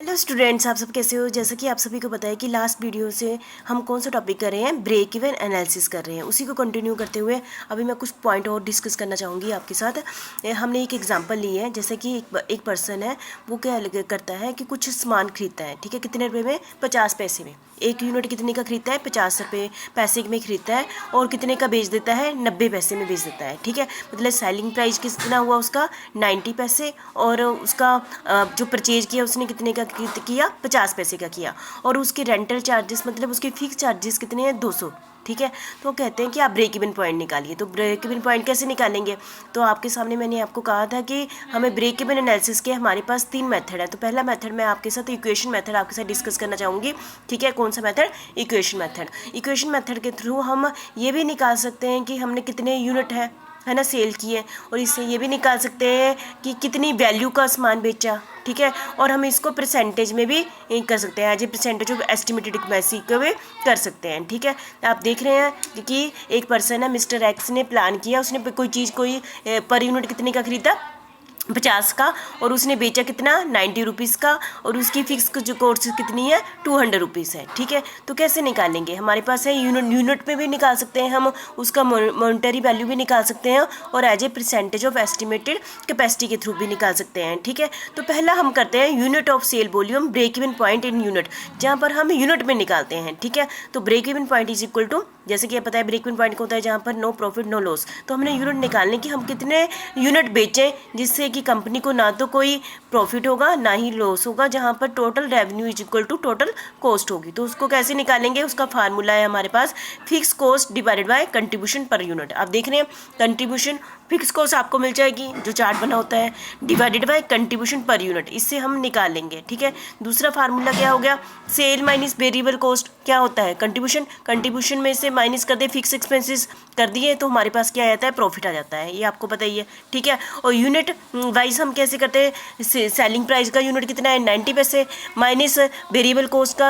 Hello students, आप सब कैसे हो। जैसा कि आप सभी को पता है कि लास्ट वीडियो से हम कौन सा टॉपिक कर रहे हैं, ब्रेक इवन एनालिसिस कर रहे हैं। उसी को कंटिन्यू करते हुए अभी मैं कुछ पॉइंट और डिस्कस करना चाहूँगी आपके साथ। हमने एक एग्जांपल ली है, जैसे कि एक पर्सन है, वो क्या करता है कि कुछ सामान खरीदता है, ठीक है, कितने रुपये में, 50 पैसे में। एक यूनिट कितने का खरीदता है, 50 रुपये पैसे में खरीदता है, और कितने का बेच देता है, 90 पैसे में बेच देता है, ठीक है। मतलब सेलिंग प्राइस कितना हुआ उसका, 90 पैसे, और उसका जो परचेज किया उसने कितने का किया, 50 पैसे का किया। और उसके रेंटल चार्जेस मतलब उसके फिक्स चार्जेस कितने हैं, 200, ठीक है। तो कहते हैं कि आप ब्रेक इवन पॉइंट निकालिए। तो ब्रेक इवन पॉइंट कैसे निकालेंगे, तो आपके सामने मैंने आपको कहा था कि हमें ब्रेक इवन एनालिसिस के हमारे पास 3 मेथड है। तो पहला मेथड मैं आपके साथ इक्वेशन मेथड आपके साथ डिस्कस करना चाहूँगी, ठीक है। कौन सा method, equation method. Equation method के थ्रू हम ये भी निकाल सकते हैं कि हमने कितने यूनिट है ना सेल किए, और इससे ये भी निकाल सकते हैं कि कितनी वैल्यू का सामान बेचा, ठीक है। और हम इसको परसेंटेज में भी कर सकते हैं, as a percentage of estimated equity को भी कर सकते हैं, ठीक है। आप देख रहे हैं कि एक पर्सन है, मिस्टर एक्स ने प्लान किया, उसने कोई चीज़ कोई पर यूनिट कितने का खरीदा, 50 का, और उसने बेचा कितना, 90 रुपीज़ का, और उसकी फिक्स जो कोर्स कितनी है, 200 रुपीज़ है, ठीक है। तो कैसे निकालेंगे, हमारे पास है यूनिट में भी निकाल सकते हैं हम, उसका मॉनेटरी वैल्यू भी निकाल सकते हैं, और as a percentage of estimated capacity के थ्रू भी निकाल सकते हैं, ठीक है। तो पहला हम करते हैं unit of sale volume break even point in unit, जहाँ पर हम यूनिट में निकालते हैं, ठीक है। तो break even point is equal to, जैसे कि पता है ब्रेक इवन पॉइंट को होता है जहाँ पर नो प्रॉफिट नो लॉस। तो हमने यूनिट निकालने की हम कितने यूनिट बेचें जिससे कि कंपनी को ना तो कोई प्रॉफिट होगा ना ही लॉस होगा, जहाँ पर total revenue is equal to total cost होगी। तो उसको कैसे निकालेंगे, उसका फार्मूला है हमारे पास, fix cost divided by contribution per unit. आप देख रहे हैं कंट्रीब्यूशन, फिक्स कॉस्ट आपको मिल जाएगी जो चार्ट बना होता है, divided by contribution per unit, इससे हम निकाल लेंगे, ठीक है। दूसरा फार्मूला क्या हो गया, सेल माइनस वेरिएबल कॉस्ट क्या होता है, कंट्रीब्यूशन में से माइनस कर दे फिक्स एक्सपेंसेस कर दिए तो हमारे पास क्या आ जाता है, प्रॉफिट आ जाता है, ये आपको पता ही है, ठीक है। और यूनिट वाइज हम कैसे करते हैं, सेलिंग प्राइस का यूनिट कितना है, 90 पैसे, माइनस वेरिएबल कॉस्ट का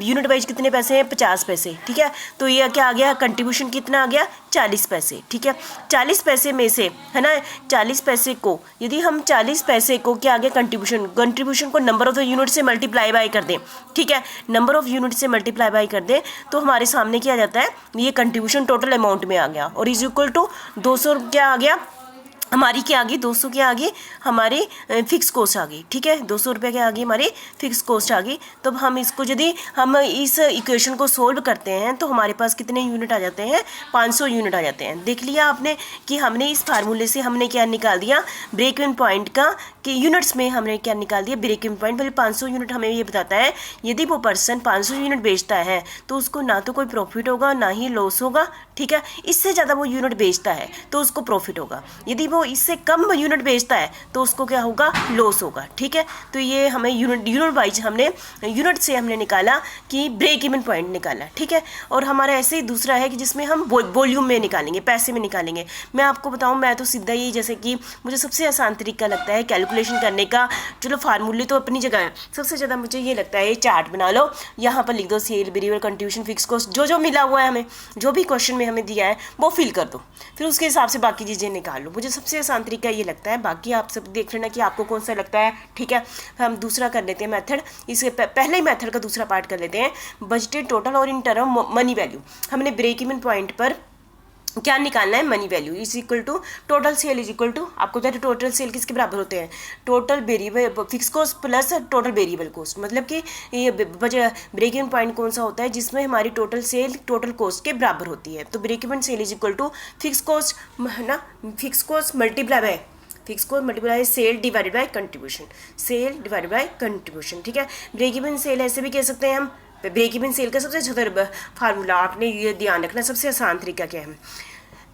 यूनिट वाइज कितने पैसे हैं, 50 पैसे, ठीक है। तो ये क्या आ गया, कंट्रीब्यूशन कितना आ गया, 40 पैसे, ठीक है। 40 पैसे में से, है ना, 40 पैसे को यदि हम 40 पैसे को क्या आ गया, कंट्रीब्यूशन को नंबर ऑफ यूनिट से मल्टीप्लाई बाय कर दें, ठीक है, नंबर ऑफ यूनिट से मल्टीप्लाई बाय कर दें तो हमारे सामने क्या आ जाता है, ये कंट्रीब्यूशन टोटल अमाउंट में आ गया, और इज इक्वल टू 200 क्या आ गया, हमारी क्या आ गई, 200 क्या आ गई, हमारी फिक्स कॉस्ट आ गई, ठीक है। 200 रुपये क्या आ गई, हमारी फिक्स कॉस्ट आ गई। तो हम इसको यदि हम इस इक्वेशन को सोल्व करते हैं तो हमारे पास कितने यूनिट आ जाते हैं, 500 यूनिट आ जाते हैं। देख लिया आपने कि हमने इस फार्मूले से हमने क्या निकाल दिया, ब्रेक इवन पॉइंट का, कि यूनिट्स में हमने क्या निकाल दिया, ब्रेक इवन पॉइंट। मतलब 500 यूनिट हमें ये बताता है यदि वो पर्सन 500 यूनिट बेचता है तो उसको ना तो कोई प्रॉफिट होगा ना ही लॉस होगा, ठीक है। इससे ज़्यादा वो यूनिट बेचता है तो उसको प्रॉफिट होगा, यदि वो इससे कम यूनिट बेचता है तो उसको क्या होगा, लॉस होगा, ठीक है। तो ये हमें यूनिट वाइज हमने यूनिट से हमने निकाला कि ब्रेक इवन पॉइंट निकाला, ठीक है। और हमारा ऐसे ही दूसरा है कि जिसमें हम वॉल्यूम में निकालेंगे, पैसे में निकालेंगे। मैं आपको बताऊं, मैं तो सीधा ही, जैसे कि मुझे सबसे आसान तरीका लगता है कैलकुलेशन करने का, चलो फार्मूले तो अपनी जगह है, सबसे ज़्यादा मुझे ये लगता है, ये चार्ट बना लो, यहाँ पर लिख दो cell variable contribution fix cost, जो जो मिला हुआ है हमें, जो भी क्वेश्चन में हमें दिया है वो फिल कर दो, फिर उसके हिसाब से बाकी चीज़ें निकाल लो। मुझे सबसे आसान तरीका ये लगता है, बाकी आप सब देख लेना कि आपको कौन सा लगता है, ठीक है। हम दूसरा कर लेते हैं मेथड, इसके पहले ही मेथड का दूसरा पार्ट कर लेते हैं, बजटेड टोटल और इन टर्म मनी वैल्यू। हमने ब्रेक इवन पॉइंट पर क्या निकालना है, money value is equal to total sale is equal to, आपको पता है टोटल सेल किसके बराबर होते हैं, total variable fix cost plus total variable cost. मतलब कि ये ब्रेक इवन पॉइंट कौन सा होता है, जिसमें हमारी टोटल सेल टोटल कॉस्ट के बराबर होती है। तो break even sale is equal to fix cost, है ना, fix cost multiply by fix cost multiply sale divided by contribution, sale divided by contribution, ठीक है। ब्रेक इवन सेल ऐसे भी कह सकते हैं हम, ब्रेक इवन सेल का सबसे अच्छा फार्मूला आपने ये ध्यान रखना, सबसे आसान तरीका क्या है,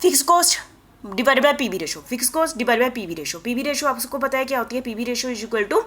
fix cost divided by PV ratio, fix cost divided by PV ratio. PV ratio आपको पता है क्या होती है, PV ratio is equal to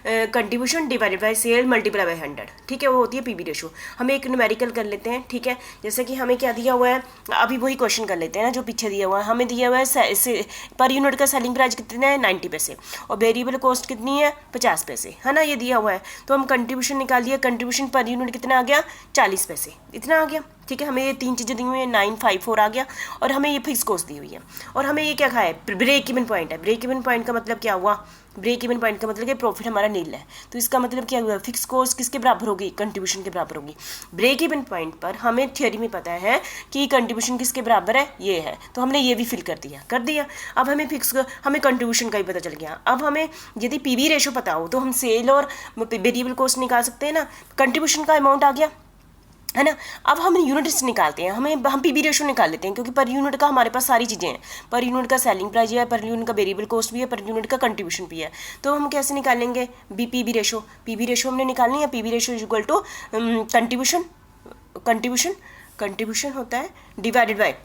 contribution divided by sale multiply by 100, ठीक है, वो होती है पीवी रेशो। हम एक न्यूमेरिकल कर लेते हैं, ठीक है। जैसे कि हमें क्या दिया हुआ है, अभी वही क्वेश्चन कर लेते हैं ना जो पीछे दिया हुआ है। हमें दिया हुआ है पर यूनिट का सेलिंग प्राइस कितना है, 90 पैसे, और वेरिएबल कॉस्ट कितनी है, 50 पैसे, है ना, ये दिया हुआ है। तो हम कंट्रीब्यूशन निकाल दिया, कंट्रीब्यूशन पर यूनिट कितना आ गया, 40 पैसे, इतना आ गया, ठीक है, हमें ये 3 चीज़ें दी हुई हैं, 954 आ गया, और हमें ये फिक्स कॉस्ट दी हुई है, और हमें ये क्या कहा है, ब्रेक इवन पॉइंट है। ब्रेक इवन पॉइंट का मतलब क्या हुआ, ब्रेक इवन पॉइंट का मतलब कि प्रॉफिट हमारा नील है। तो इसका मतलब क्या हुआ, फिक्स कॉस्ट किसके बराबर होगी, कंट्रीब्यूशन के बराबर होगी। ब्रेक इवन पॉइंट पर हमें थियोरी में पता है कि कंट्रीब्यूशन किसके बराबर है, ये है, तो हमने ये भी फिल कर दिया। अब हमें हमें कंट्रीब्यूशन का भी पता चल गया। अब हमें यदि पीवी रेशो पता हो तो हम सेल और वेरिएबल कॉस्ट निकाल सकते हैं ना, कंट्रीब्यूशन का अमाउंट आ गया, है ना। अब हम यूनिट्स निकालते हैं, हम पीवी रेशो निकाल लेते हैं, क्योंकि पर यूनिट का हमारे पास सारी चीज़ें हैं, पर यूनिट का सेलिंग प्राइस है, पर यूनिट का वेरिएबल कॉस्ट भी है, पर यूनिट का कंट्रीब्यूशन भी है। तो हम कैसे निकालेंगे, पीवी रेशो हमने निकालनी है। PV ratio is equal to contribution होता है divided by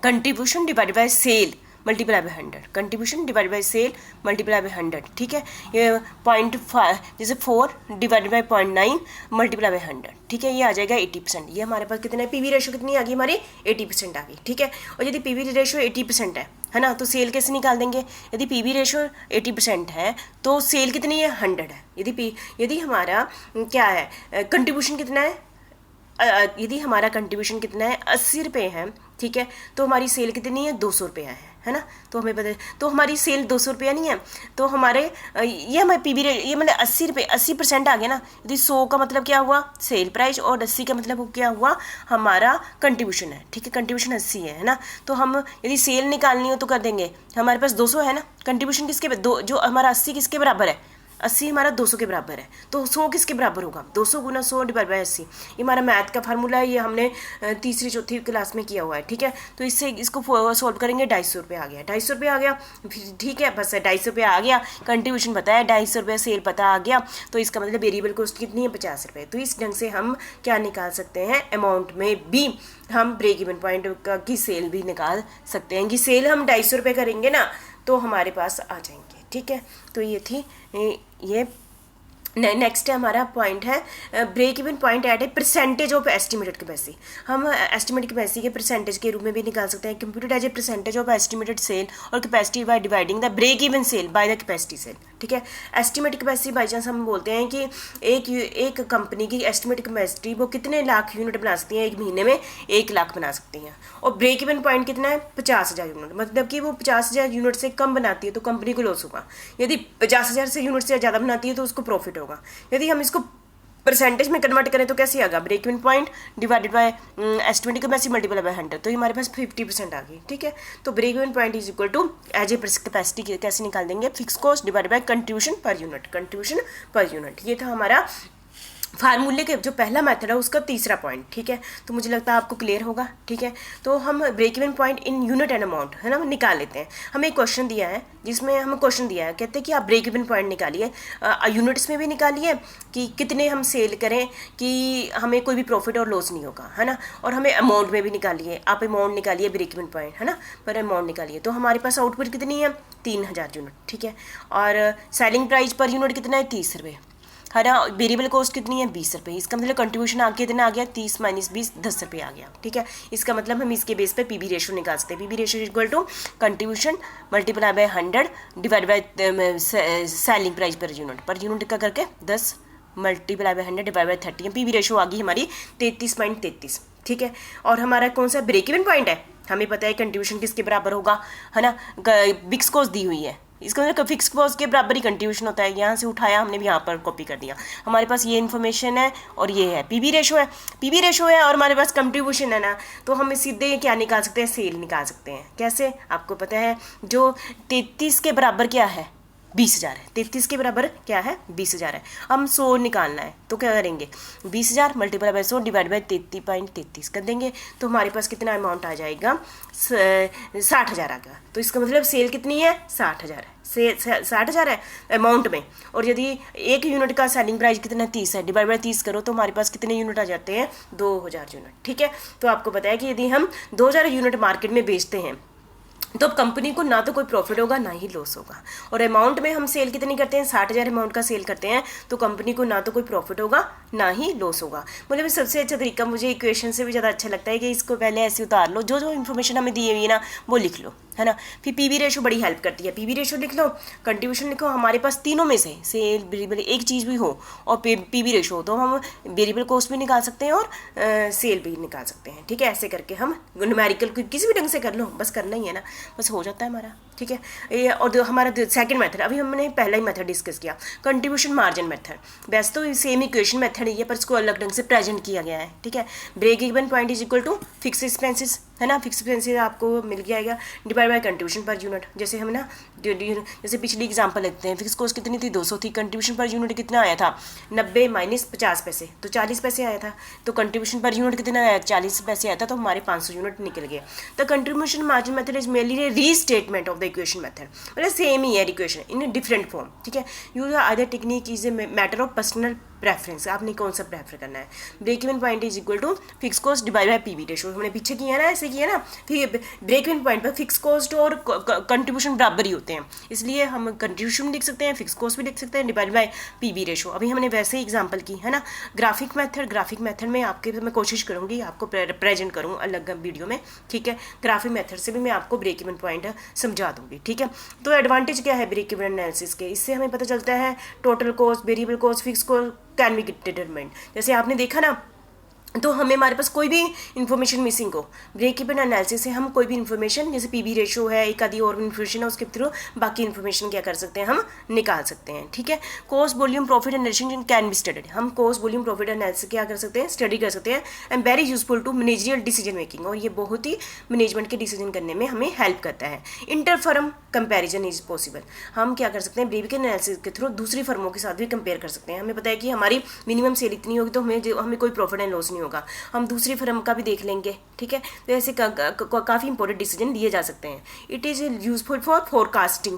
contribution divided by sale multiply by 100, contribution divide by sale multiply by 100, ठीक है। ये 0.5 जैसे 4 डिवाइडेड बाय 0.9 मल्टीप्लाई बाय 100, ठीक है, ये आ जाएगा 80%। ये हमारे पास कितना है, पीवी रेशो कितनी आ गई हमारी, 80% आ गई, ठीक है। और यदि पीवी रेशो 80% है ना, तो सेल कैसे निकाल देंगे, यदि पीवी रेशो 80% है तो सेल कितनी है, 100 है। यदि हमारा क्या है, कंट्रीब्यूशन कितना है, यदि हमारा कंट्रीब्यूशन कितना है, 80 रुपये है, ठीक है, तो हमारी सेल कितनी है, 200 रुपया है ना। तो हमें पता है, तो हमारी सेल 200 रुपया नहीं है, तो हमारे ये हमारे पीवी ये मतलब 80 रुपये, 80% आ गया ना। यदि 100 का मतलब क्या हुआ, सेल प्राइस, और 80 का मतलब क्या हुआ, हमारा कंट्रीब्यूशन है, ठीक है, कंट्रीब्यूशन 80 है ना। तो हम यदि सेल निकालनी हो तो कर देंगे, हमारे पास 200 है ना, कंट्रीब्यूशन किसके जो हमारा 80 किसके बराबर है, 80 हमारा 200 के बराबर है, तो 100 किसके बराबर होगा, 200 गुना 100 डिवाइड बाय 80। ये हमारा मैथ का फार्मूला है, ये हमने तीसरी चौथी क्लास में किया हुआ है, ठीक है। तो इससे इसको सॉल्व करेंगे, 250 रुपये आ गया, 250 रुपये आ गया, फिर ठीक है, बस 250 रुपये आ गया, कंट्रीब्यूशन पता है, 250 रुपये सेल पता आ गया, तो इसका मतलब वेरिएबल कॉस्ट कितनी है, 50 रुपये। तो इस ढंग से हम क्या निकाल सकते हैं, अमाउंट में भी हम ब्रेक इवन पॉइंट की सेल भी निकाल सकते हैं, कि सेल हम 250 रुपये करेंगे ना तो हमारे पास आ जाएंगे, ठीक है। तो ये थी ये नेक्स्ट है हमारा पॉइंट है break even point at a percentage of estimated capacity. हम एस्टिमेटेड कैपेसिटी के परसेंटेज के रूप में भी निकाल सकते हैं, computed as a percentage of estimated sale और capacity by dividing the break even sale by the capacity sale, ठीक है। एस्टिमेटेड कैपेसिटी बाई चांस हम बोलते हैं कि एक कंपनी की एस्टिमेटेड कैपेसिटी वो कितने लाख यूनिट बना सकती हैं, एक महीने में 1 लाख बना सकती हैं, और ब्रेक इवन पॉइंट कितना है, 50,000 यूनिट, मतलब कि वो 50,000 यूनिट से कम बनाती है तो कंपनी को लॉस होगा, यदि 50,000 से यूनिट से ज़्यादा बनाती है तो उसको प्रॉफिट होगा। यदि हम इसको परसेंटेज में कन्वर्ट करें तो कैसे आएगा, break even point divided by estimated capacity multiply by 100, तो ये हमारे पास 50% आ गई, ठीक है। तो break even point is equal to as a capacity कैसे निकाल देंगे, fix cost divided by contribution per unit. ये था हमारा फार्मूले के जो पहला मेथड है उसका तीसरा पॉइंट, ठीक है। तो मुझे लगता है आपको क्लियर होगा, ठीक है। तो हम break even point in unit and amount है ना निकाल लेते हैं। हमें एक क्वेश्चन दिया है जिसमें हमें क्वेश्चन दिया है, कहते हैं कि आप ब्रेक इवन पॉइंट निकालिए, यूनिट्स में भी निकालिए कि कितने हम सेल करें कि हमें कोई भी प्रॉफिट और लॉस नहीं होगा, है ना, और हमें अमाउंट में भी निकालिए, आप अमाउंट निकालिए ब्रेक इवन पॉइंट, है ना, पर अमाउंट निकालिए। तो हमारे पास आउटपुट कितनी है, 3000 यूनिट, ठीक है, और सेलिंग प्राइस पर यूनिट कितना है, 30 रुपये, है ना, वेरिएबल कॉस्ट कितनी है, 20 रुपये। इसका मतलब कंट्रीब्यूशन आगे कितना आ गया, 30 माइनस 20 10 रुपये आ गया, ठीक है। इसका मतलब हम इसके बेस पे पीवी रेशो निकाल सकते हैं। PV ratio equal to contribution multiply by 100 divide by selling price per unit का करके 10 multiply by 100 divide by 30। PV ratio आ गई हमारी 33.33, ठीक है। और हमारा कौन सा ब्रेक इवन पॉइंट है, हमें पता है कंट्रीब्यूशन किसके बराबर होगा, है ना, फिक्स कॉस्ट दी हुई है, इसका मतलब फिक्स कॉस्ट के बराबर ही कंट्रीब्यूशन होता है। यहाँ से उठाया हमने भी यहाँ पर कॉपी कर दिया, हमारे पास ये इन्फॉर्मेशन है और ये है पीवी रेशो है और हमारे पास कंट्रीब्यूशन है ना, तो हम सीधे क्या निकाल सकते हैं, सेल निकाल सकते हैं। कैसे, आपको पता है जो 33 के बराबर क्या है, 20,000 है, 33 के बराबर क्या है, 20,000 है। हम 100 निकालना है तो क्या करेंगे, 20,000 मल्टीप्लाई बाय 100 डिवाइड बाय 33.33 कर देंगे, तो हमारे पास कितना अमाउंट आ जाएगा, 60,000 आ गया। तो इसका मतलब सेल कितनी है, 60,000 है, 60,000 है अमाउंट में, और यदि एक यूनिट का सेलिंग प्राइस कितना 30 है, डिवाइड बाय 30 करो तो हमारे पास कितने यूनिट आ जाते हैं, 2000 यूनिट, ठीक है। तो आपको पता है कि यदि हम 2000 यूनिट मार्केट में बेचते हैं तो अब कंपनी को ना तो कोई प्रॉफिट होगा ना ही लॉस होगा, और अमाउंट में हम सेल कितनी करते हैं, 60,000 अमाउंट का सेल करते हैं, तो कंपनी को ना तो कोई प्रॉफिट होगा ना ही लॉस होगा। मतलब सबसे अच्छा तरीका मुझे इक्वेशन से भी ज़्यादा अच्छा लगता है कि इसको पहले ऐसे उतार लो, जो जो इन्फॉर्मेशन हमें दी हुई है ना वो लिख लो, है ना। फिर पीवी रेशो बड़ी हेल्प करती है, पीवी रेशो लिख लो, कंट्रीब्यूशन लिखो, हमारे पास तीनों में से सेल वेरिएबल एक चीज़ भी हो और पीवी रेशो हो तो हम वेरिएबल कॉस्ट भी निकाल सकते हैं और सेल भी निकाल सकते हैं, ठीक है। ऐसे करके हम न्यूमेरिकल किसी भी ढंग से कर लो, बस करना ही है ना, बस हो जाता है हमारा, ठीक है। ये और हमारा सेकंड मेथड, अभी हमने पहला ही मेथड डिस्कस किया, कंट्रीब्यूशन मार्जिन मेथड। वैसे तो सेम इक्वेशन मेथड ही है पर इसको अलग ढंग से प्रेजेंट किया गया है, ठीक है। Break even point is equal to fix expenses, है ना, फिक्स एक्सपेंसेस आपको मिल जाएगा divide by contribution per unit. जैसे हम ना जैसे पिछली एग्जांपल लेते हैं, फिक्स कॉस्ट कितनी थी 200 थी, कंट्रीब्यूशन पर यूनिट कितना आया था 90 माइनस 50 पैसे तो 40 पैसे आया था, तो कंट्रीब्यूशन पर यूनिट कितना आया 40 पैसे आया था, तो हमारे 500 यूनिट निकल गए। The contribution margin method is mainly a restatement of the equation method, मतलब सेम ही है इक्वेशन इन डिफरेंट फॉर्म, ठीक है। Use other technique is a matter of personal preference, आपने कौन सा प्रेफर करना है। Break even point is equal to fix cost divide by PV ratio, हमने पीछे किया ना, ऐसे किया ना। फिर ब्रेक इवन पॉइंट पर फिक्स कॉस्ट और कंट्रीब्यूशन बराबर ही होते हैं, इसलिए हम कंट्रीब्यूशन लिख सकते हैं, फिक्स कॉस्ट भी लिख सकते हैं, डिवाइड बाय पीवी रेशो। अभी हमने वैसे ही एग्जांपल की, है ना। ग्राफिक मेथड में आपके मैं कोशिश करूँगी आपको प्रेजेंट करूँ अलग वीडियो में, ठीक है। ग्राफिक मेथड से भी मैं आपको ब्रेक इवन पॉइंट समझा दूँगी, ठीक है। तो एडवांटेज क्या है ब्रेक इवन एनालिसिस के, इससे हमें पता चलता है total cost, variable cost, fix cost can be determined. जैसे आपने देखा ना, तो हमें हमारे पास कोई भी इन्फॉर्मेशन मिसिंग हो, ब्रेक इवन एनालिसिस से हम कोई भी इन्फॉर्मेशन, जैसे पीवी रेशो है, एक आदि और इन्फॉर्मेशन है, उसके थ्रू बाकी इन्फॉर्मेशन क्या कर सकते हैं, हम निकाल सकते हैं, ठीक है। Cost volume profit analysis can be studied, हम कॉस्ट वॉल्यूम प्रॉफिट एनालिसिस क्या कर सकते हैं, स्टडी कर सकते हैं, and very useful to managerial decision making, और ये बहुत ही मैनेजमेंट के डिसीजन करने में हमें हेल्प करता है। Inter firm comparison is possible, हम क्या कर सकते हैं ब्रेक इवन एनालिसिस के थ्रू दूसरी फर्मों के साथ भी कंपेयर कर सकते हैं। हमें पता है कि हमारी मिनिमम सेल इतनी होगी तो हमें कोई प्रॉफिट एंड लॉस नहीं होगा, हम दूसरी फर्म का भी देख लेंगे, ठीक है। तो ऐसे काफ़ी इंपॉर्टेंट डिसीजन लिए जा सकते हैं। It is useful for forecasting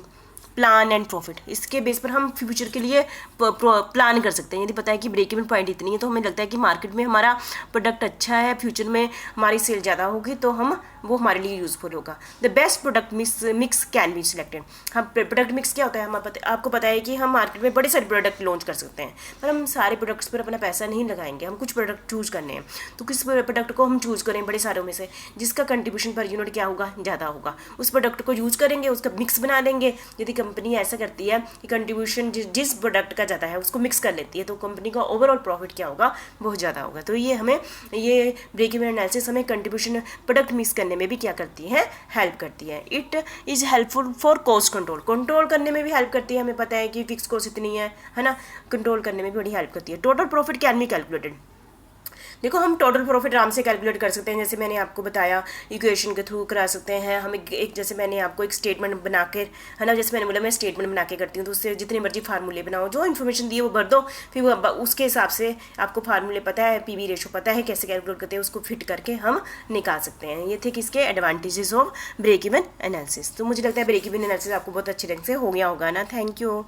plan and profit, इसके बेस पर हम फ्यूचर के लिए प्लान कर सकते हैं। यदि पता है कि ब्रेक इवन पॉइंट इतनी है तो हमें लगता है कि मार्केट में हमारा प्रोडक्ट अच्छा है, फ्यूचर में हमारी सेल ज़्यादा होगी तो वो हमारे लिए यूजफुल होगा। The best product mix can be selected, हम प्रोडक्ट मिक्स क्या होता है, आपको पता है कि हम मार्केट में बड़े सारे प्रोडक्ट लॉन्च कर सकते हैं, पर हम सारे प्रोडक्ट्स पर अपना पैसा नहीं लगाएंगे, हम कुछ प्रोडक्ट चूज़ करने हैं। तो किस प्रोडक्ट को हम चूज़ करें बड़े सारों में से, जिसका कंट्रीब्यूशन पर यूनिट क्या होगा, ज़्यादा होगा, उस प्रोडक्ट को यूज़ करेंगे, उसका मिक्स बना लेंगे। यदि कंपनी ऐसा करती है कि कंट्रीब्यूशन जिस प्रोडक्ट का ज़्यादा है उसको मिक्स कर लेती है तो कंपनी का ओवरऑल प्रॉफिट क्या होगा, बहुत ज़्यादा होगा। तो ये ब्रेक इवन एनालिसिस हमें कंट्रीब्यूशन प्रोडक्ट मिक्स करने में भी क्या करती है, हेल्प करती है। It is helpful for cost control करने में भी हेल्प करती है। हमें पता है कि फिक्स कॉस्ट इतनी है ना, कंट्रोल करने में भी बड़ी हेल्प करती है। Total profit can be calculated, देखो हम टोटल प्रॉफिट आराम से कैलकुलेट कर सकते हैं, जैसे मैंने आपको बताया इक्वेशन के थ्रू करा सकते हैं। हम एक जैसे मैंने आपको एक स्टेटमेंट बना के, है ना, जैसे मैंने बोला मैं स्टेटमेंट बना के करती हूँ, तो उससे जितने मर्जी फार्मूले बनाओ, जो इन्फॉर्मेशन दी है वो भर दो, फिर वो उसके हिसाब से आपको फार्मूले पता है, पीवी रेशो पता है, कैसे कैलकुलेट करते हैं, उसको फिट करके हम निकाल सकते हैं। ये थे किसके advantages of break even analysis. तो मुझे लगता है ब्रेक इवन एनालिसिस आपको बहुत अच्छे ढंग से हो गया होगा ना। Thank you.